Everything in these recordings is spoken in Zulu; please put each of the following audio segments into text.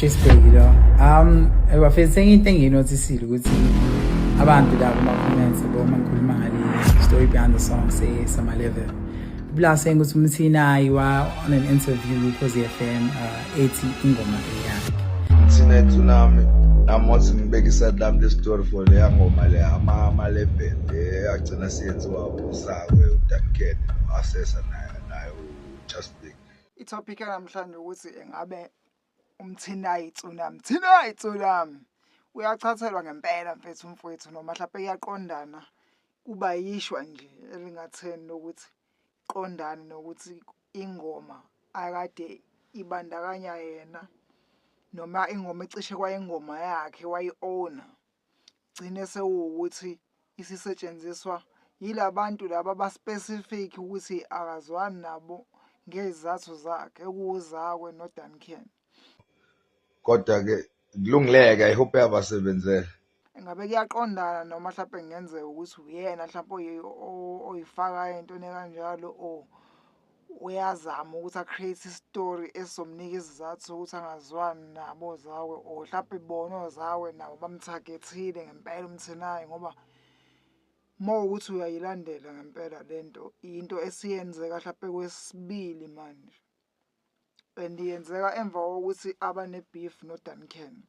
Chisbheki abafethu into engiyinotisile ukuthi abantu la kuma-comments boma ngikhuluma ngale story behind the song Sama Level. People are saying ukuthi Mthina you are on an interview with Khosi FM ethi ingoma yakhe. Mthina Tsunami namothi ngibekisa dam le story for le ngoma le ama level agcina siyenziwa uSakwe uDuncan Assessor nayo Just Big. Itopic namhlanje ukuthi engabe Mthina Tsunami uyachathelwa ngempela mfethu mfowethu noma mhlawumbe iyaqondana kuba yishwa nje elingatheni lokuthi qondane nokuthi ingoma akade ibandakanya yena noma ingoma ecishe kwayingoma yakhe wayi-owner gcine sewukuthi isisetshenziswa yilabantu laba abaspecific ukuthi akazwani nabo ngezathu zakhe ekuwuZakwe noDuncan. Kodwa ke kulungileke I hope yabasebenzela. Engabe kuyaqondana noma mhlawumbe ngenzeka ukuthi uyena mhlawumbe oyifaka into nekanjalo o uyazama ukuthi acreate story esomnika isizathu ukuthi angazwani nabo Zakwe o mhlawumbe bona oZakwe nabo bamtargetile ngempela Mthinayi ngoba ukuthi uyayilandela ngempela lento into esiyenzeka mhlawumbe kwesibili manje and yenzeka emva kokuthi abane beef noDuncan.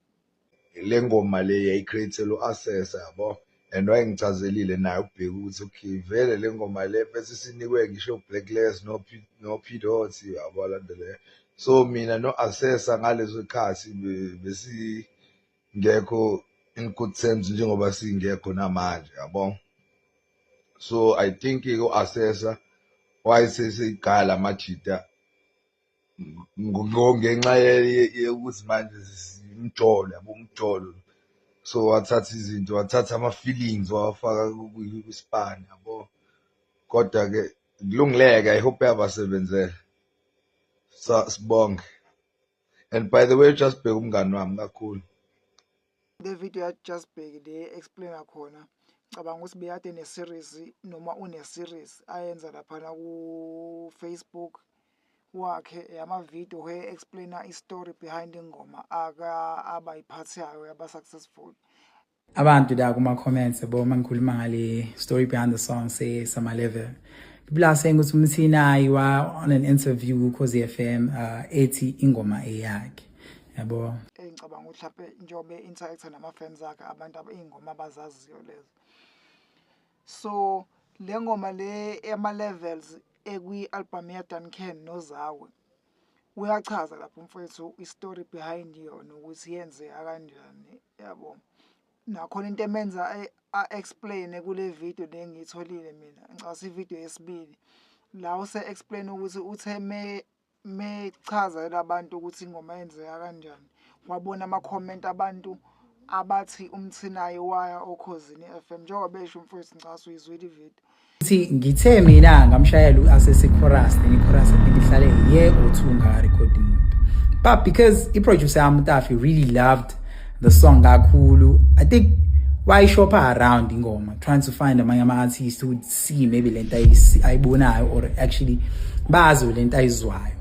Le ngoma le yayicreate lo-assessor yabo and wayengichazelile naye ubheka ukuthi okay vele le ngoma le bese sinikwe ngisho Blacklist no P Dot yabo landele. So mina no assessor ngalezo ikhathi besingekho in good terms njengoba singekho namanje yabo. So I think u-assessor wayeseyigala amajita ngenxa yokuthi manje imjolo yabo umjolo. So wathatha izinto wathatha ama-feelings wafaka kwispan yabo. Kodwa ke kulungileke I hope yabasebenzela. Sibonge. And by the way Just Bheki umngani wami kakhulu. Le video ya Just Bheki le explainer khona cabanga ukuthi beyade ne-series noma une-series ayenza laphana ku Facebook wakhe yama-video where explainer i-story behind ingoma abayiphathayo yaba-successful. Abantu la kuma-comments boma ngikhuluma ngale story behind the song Sama Level. People are saying ukuthi Mthina you are on an interview with Khosi FM ethi ingoma yakhe. Yabo. Ngicabanga ukuthi mhlawumbe njengoba interact nama-fans akhe abantu iy'ngoma abazaziyo lezo. So le ngoma le ama-levels ekwi-album yaDuncan noZakwe uyachaza lapho mfowethu i-story behind yona ukuthi yenzeka kanjani yabo. Nakhona into emenza a-explain kule video le ngiyitholile mina ngicabanga ivideo yesibili la use-explain ukuthi uthe mechazela abantu ukuthi ingoma yenzeka kanjani wabona ama-comment abantu abathi Mthinayi waya okhosini FM njengoba besho mfowethu ngicabanga uyizwile ivideo ukuthi ngithe mina ngamshayela u-assess chorus i-chorus ngihlale year or two nga-record umuntu but because i-producer yami uTafi really loved the song kakhulu I think why shop around ingoma trying to find amanye ama-artists who would see maybe lento ayibonayo or actually bazi lento ayizwayo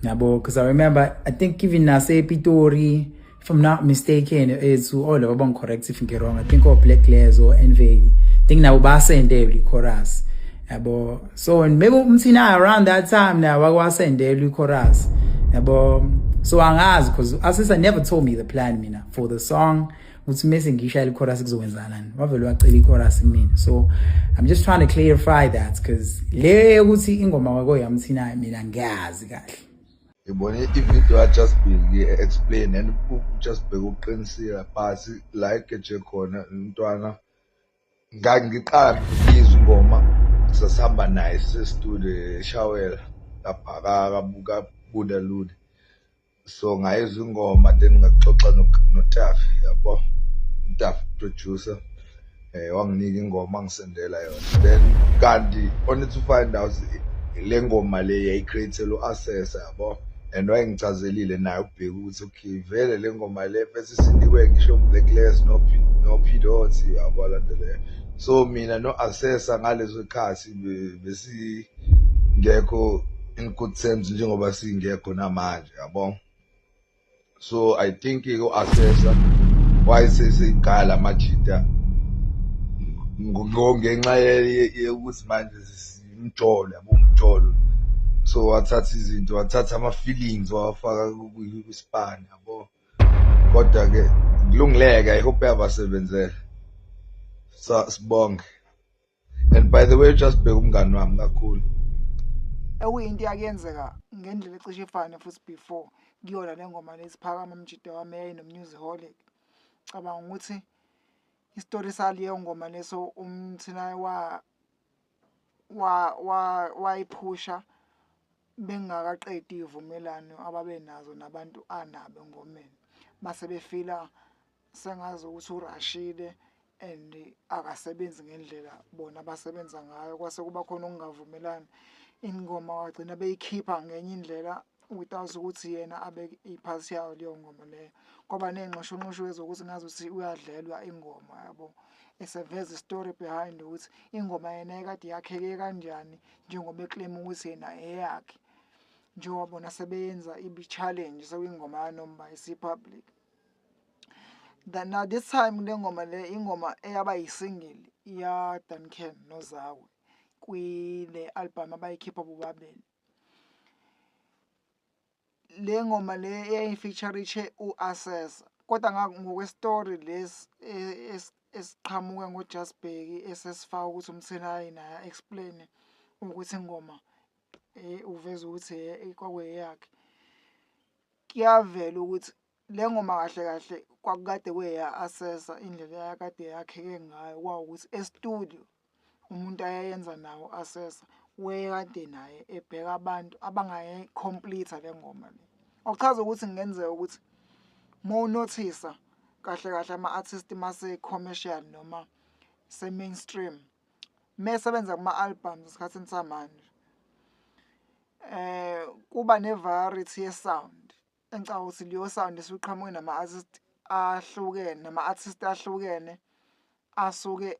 yabo because I remember I think even nase-Pitori if I'm not mistaken it's all of them correct if I'm wrong I think Blacklist or Envy I think now basendele i-chorus yabo so maybe Mthina around that time now wakwasendele i-chorus yabo so angazi because Assessor never told me the plan mina for the song uthi mase ngishayela i-chorus kuzokwenzanani wavele wacela i-chorus mina so I'm just trying to clarify that because le ukuthi ingoma kwako yaMthina mina ngiyazi kahle. Ngibone ivideo ya Just Bheki explain and Just Bheki uqinisile phasi like nje khona umntwana ngiqala ngizwa ingoma sasihamba naye se-studio eShawela lapha kabuka Buda Lude. So ngayizwa ingoma then ngaxoxa noTafi yabo uTafi producer wanginika ingoma ngisendela yona then kanti only to find out le ngoma le yayicreate lo-assessor yabo and wayengichazelile naye ubheka ukuthi okay vele le ngoma le bese sinikwe ngisho Blacklist no P Dot yabo landele. So mina no assessor ngalezo ikhathi besingekho in good terms njengoba singekho namanje yabo. so I think u-assessa wayeseyigaya lamajita ngenxa yokuthi manje simjolo yabo umjolo, so wathatha ama-feelings wawafaka kwispani yabo, kodwa-ke kulungileke, I hope uyabasebenzela. Sibonge. And by the way, uJust Bheka umngani wami kakhulu. ekuyinto yakuyenzeka ngendlela ecishe ifane futhi before kuyona le ngoma lesiphakama mjida wami yayinommusicaholic. Cabanga ukuthi isitori saleyo ngoma leso umthina wayiphusha bengakaqedi ivumelano ababenazo nabantu anabo engomeni, base befila sengazi ukuthi urashile and akasebenzi ngendlela bona abasebenza ngayo, kwase kuba khona ukungavumelani. Ingoma wagcina beyikhipha ngenye indlela without ukuthi yena abe iphasi yayo leyo ngoma leyo, kwaba ney'nxushunxushu ezokuthi ngazi ukuthi uyadlelwa ingoma yabo, eseveza istory behind ukuthi ingoma yena ekade yakheke kanjani njengoba eclaim ukuthi yena eyakhe, njengoba bona sebeyenza ibi-challenge sekuyingoma yanoma isi-public. Now this time le ngoma le ingoma eyaba yisingle ya-Duncan noZawe kwile album abayikhipha bobabili. Le ngoma le eyayifeaturishe u-Assessa, kodwa ngokwestory lesi esiqhamuke ngoJust Bheki esesifaka ukuthi umthenayi naye explain ukuthi ingoma uveza ukuthi kwakuyeyakhe, kuyavela ukuthi le ngoma kahle kahle kwakukade kweya-Assessa indlela yakade yakheke ngayo, kwawukuthi estudio umuntu ayayenza nawo u-Assessa wayekade naye ebheka abantu abangayi-complete le ngoma le, okuchaza ukuthi kungenzeka ukuthi mawunothisa kahle kahle ama-artist mase-commercial noma se-mainstream mesebenza kuma-albums esikhathini samanje kuba ne-variety ye-sound. Engicabanga ukuthi leyo sound esiqhamuke nama-artist ahlukene asuke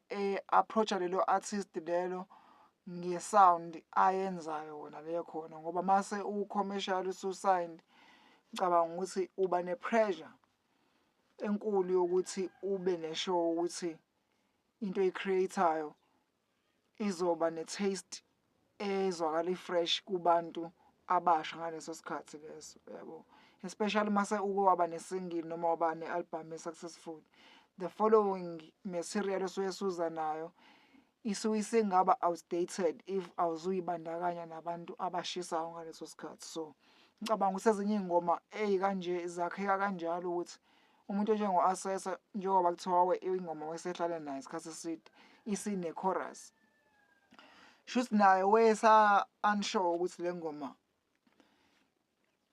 approach-a lelo artist lelo nge-sound ayenzayo wona leyo khona, ngoba mase u-commercial usu-signed ngicabanga ukuthi uba ne-pressure enkulu yokuthi ube ne-show ukuthi into oyi-create-ayo izoba ne-taste ezwakala i-fresh kubantu abasha ngaleso sikhathi leso, yabo, especially mase uke waba ne-single noma waba ne-album e-successful, the following material osuke suza nayo isuke isengaba outdated if awuzuyibandakanya nabantu abashisayo ngaleso sikhathi. So ngicabanga ukuthi ezinye iy'ngoma ey'kanje zakheka kanjalo ukuthi umuntu onjengo-Assessa njengoba kuthiwa ingoma wayesehlale nayo isikhathi eside isine-chorus, shuthi naye wayesa-unsure ukuthi le ngoma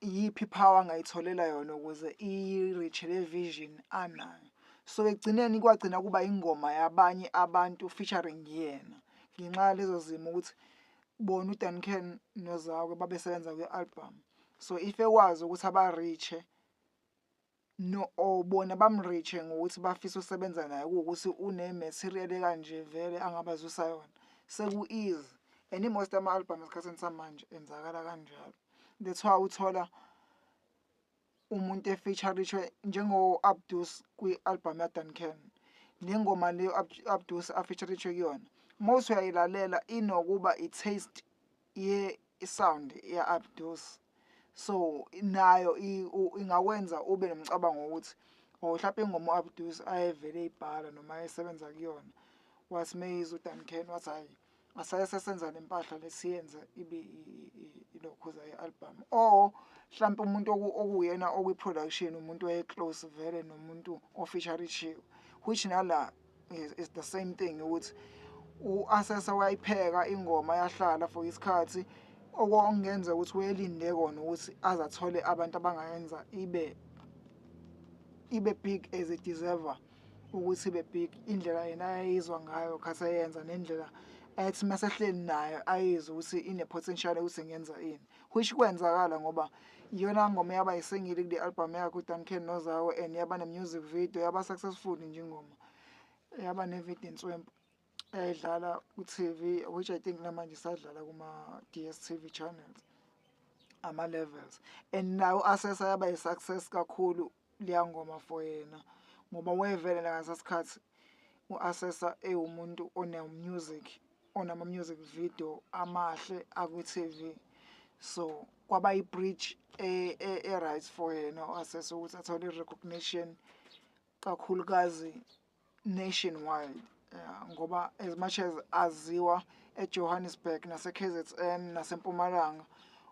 iyiphi i-power angayitholela yona ukuze i-reach le vision anayo. So ekugcineni kwagcina kuba ingoma yabanye abantu featuring yena ngenxa yalezo zimo ukuthi bona uDuncan noZawe babesebenza kwi-album, so if ekwazi ukuthi aba-reach-e or bona bamreach-e ngokuthi bafise ukusebenza naye kuwukuthi une-material ekanje vele angabazwisa yona, seku-easy. And i-most ama-album esikhathini samanje enzakala kanjalo. That's why uthola umuntu efeaturishwe njengo-Abdus kwi-album yaDuncan. Le ngoma le u-Abdus afeaturishwe kuyona most uyayilalela inokuba i-taste ye-sound ya-Abdus, so nayo ingakwenza ube nomcabango wokuthi mhlawumbe ingoma u-Abdus ayevele eyibhala noma ayesebenza kuyona wathi meyizwa uDuncan wathi hhayi asayesesenza le mpahla lesiyenze ibe ilokhuza ye-album, or mhlawumbe umuntu okuyena okwi-production umuntu oye-close vele nomuntu ofeaturishiwe, which nala is the same thing ukuthi u-Assessa wayipheka ingoma yahlala for isikhathi okungenza ukuthi wayelinde kona ukuthi azathole abantu abangayenza ibe big as it deserve ukuthi ibe big, indlela yena ayizwa ngayo khathi ayenza nendlela ethi masehleli nayo ayizwe ukuthi ine-potential ukuthi ngenza ini, which kwenzakala ngoba iyona ngoma yaba yisingile kule album yakhe uDuncan noZawe and yaba ne-music video yaba successful nje ingoma, yaba ne-video enswempu eyayidlala ku-TV, which I think namanje isadlala kuma-DSTV channels. ama-levels and nawo asesa yaba yi-success kakhulu leya ngoma for yena ngoba wevele ngasa sikhathi u-Asesa ewumuntu onama-music video amahle akwi-TV, so kwaba i-bridge e-right for yena u-Asesa ukuthi athole i-recognition kakhulukazi nationwide. Ngoba as much as aziwa eJohannesburg nase-KZN naseMpumalanga,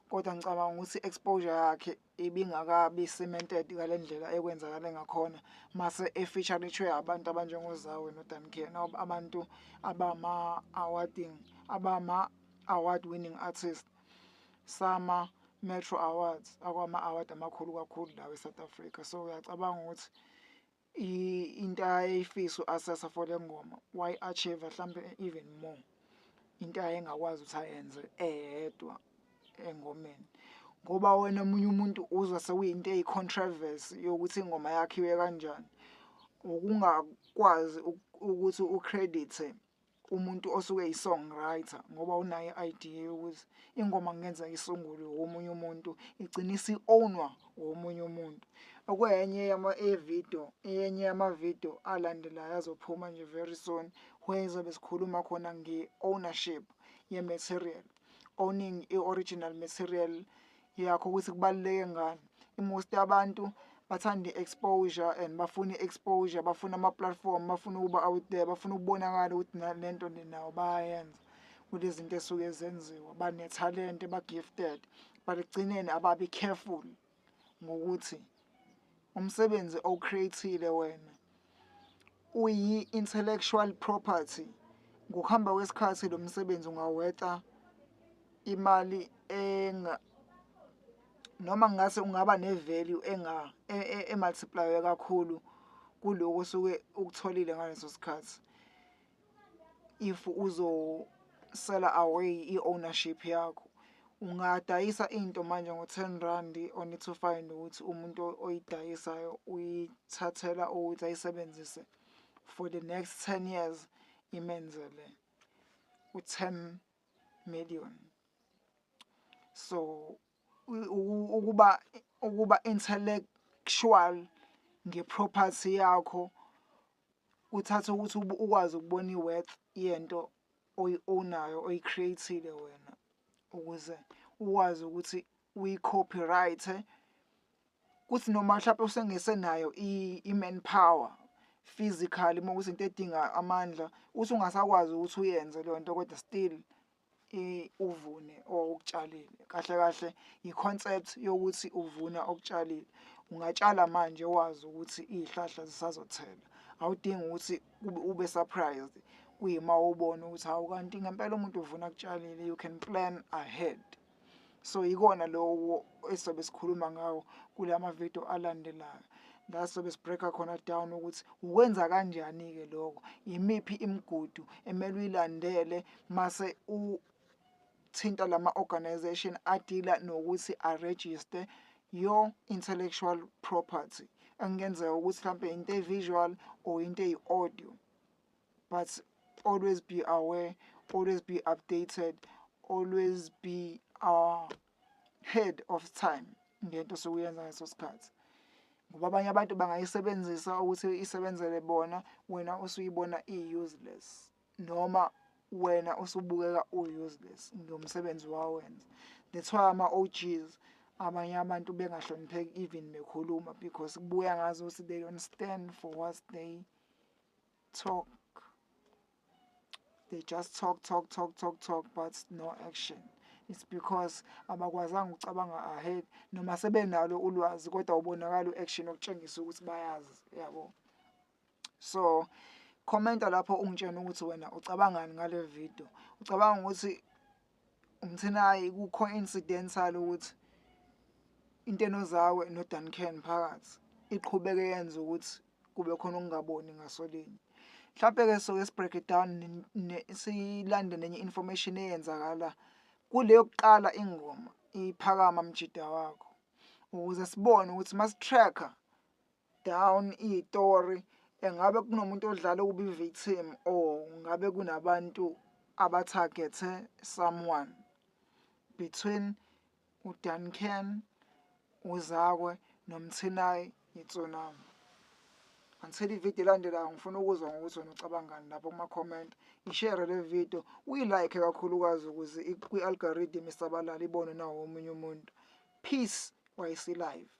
kodwa ngicabanga ukuthi exposure yakhe ibingakabi cemented ngale ndlela ekwenzakale ngakhona mase efeaturishwe abantu abanjengoZawe noDuncan, abantu abama-award winning artist sama Metro Awards, akwama-award amakhulu kakhulu lawa eSouth Africa. So uyacabanga ukuthi into ayayifisa u-Asesa for le ngoma wayi-achieve mhlambe even more, into ayengakwazi ukuthi ayenze eyedwa engomeni, ngoba wena omunye umuntu uzwa sekuyinto eyi-controversy yokuthi ingoma yakhiwe kanjani, ukungakwazi ukuthi ucredithe umuntu osuke yi-songwriter ngoba unayo i-idea yokuthi ingoma kungenzeka isungulwe womunye umuntu igcine isi-ownwa womunye umuntu. Okwenye enye yamavidiyo alandelayo azophuma nje very soon where izobe sikhuluma khona nge-ownership ye-material, owning i-original material yakho ukuthi kubaluleke ngani. Most abantu bathanda i-exposure and bafuna i-exposure, bafuna ama-platform, bafuna ukuba out there, bafuna ukubonakala ukuthi lento nawo bayayenza kulezi zinto esuke zenziwa, banethalente, ba-gifted, but ekugcineni ababi careful ngokuthi umsebenzi owucreate-ile wena uyi-intellectual property. Ngokuhamba kwesikhathi lo msebenzi ungaweta imali noma ngase ungaba ne-value emultiplyiwe kakhulu kuloko osuke ukutholile ngaleso sikhathi if uzosela away i-ownership yakho. Ungadayisa into manje ngo-R10 only to find ukuthi umuntu oyidayisayo uyithathela ukuthi ayisebenzise for the next 10 years imenzele u-10 million. So ukuba intellectual nge-property yakho uthatha ukuthi ukwazi ukubona i-worth yento oyi-ownayo oyi-create-ile wena, ukuze ukwazi ukuthi uyi-copyright kuthi noma mhlawumbe usengesenayo i-manpower physically, uma kuyizinto edinga amandla uthi ungasakwazi ukuthi uyenze leyo nto, kodwa still uvune okutshalile. Kahle kahle i-concept yokuthi uvuna okutshalile. Ungatshala manje wazi ukuthi iy'hlahla zisazothela, awudingi ukuthi ube surprised kuyima ubona ukuthi hawu kanti ngempela umuntu uvuna akutshalile. You can plan ahead. So ikona lokho esizobe sikhuluma ngawo kula mavidiyo alandelayo, la sizobe sibreaka khona down ukuthi ukwenza kanjani-ke lokho, imiphi imigudu emele uyilandele mase thinta lama-organization adila nokuthi arejiste your intellectual property. Engenzeka ukuthi mhlawumbe into e-visual or into eyi-audio, but always be aware, always be updated, always be ahead of time ngento sokuyenza ngaleso sikhathi, ngoba abanye abantu bangayisebenzisa ukuthi isebenzele bona, wena usuyibona i-useless, noma wena usubukeka u-useless ngomsebenzi wawenza. That's why ama-OGs abanye abantu bengahlonipheki even bekhuluma, because kubuya ngazo ukuthi they don't stand for what they talk. They just talk, but no action. It's because abakwazanga ukucabanga ahead, noma sebenalo ulwazi kodwa ubonakala u-action okutshengisa ukuthi bayazi, yabo. So commenta lapho ungitshena ukuthi wena ucabangani ngale video. Ucabanga ukuthi umthinayi ku-coincidental ukuthi into enoZawe noDuncan phakathi iqhubeke yenze ukuthi kube khona ukungaboni ngasolinye. Mhlawumbe-ke soke si-break it down silande nenye information eyenzakala kuleyo kuqala ingoma iphakama mjida wakho, ukuze sibone ukuthi masi-tracker down iy'tori engabe kunomuntu odlala ukuba i-victim or ngabe kunabantu abathagethe someone between uDuncan, uZakwe noMthinayi iTsunami. Until ividiyo elandelayo ngifuna ukuzwa ngokuthi wena ucabangani lapho kuma-comment. I-share le video uyilike kakhulukazi ukuze kwi-algorithm isabalala ibone nawo omunye umuntu. Peace YC Live.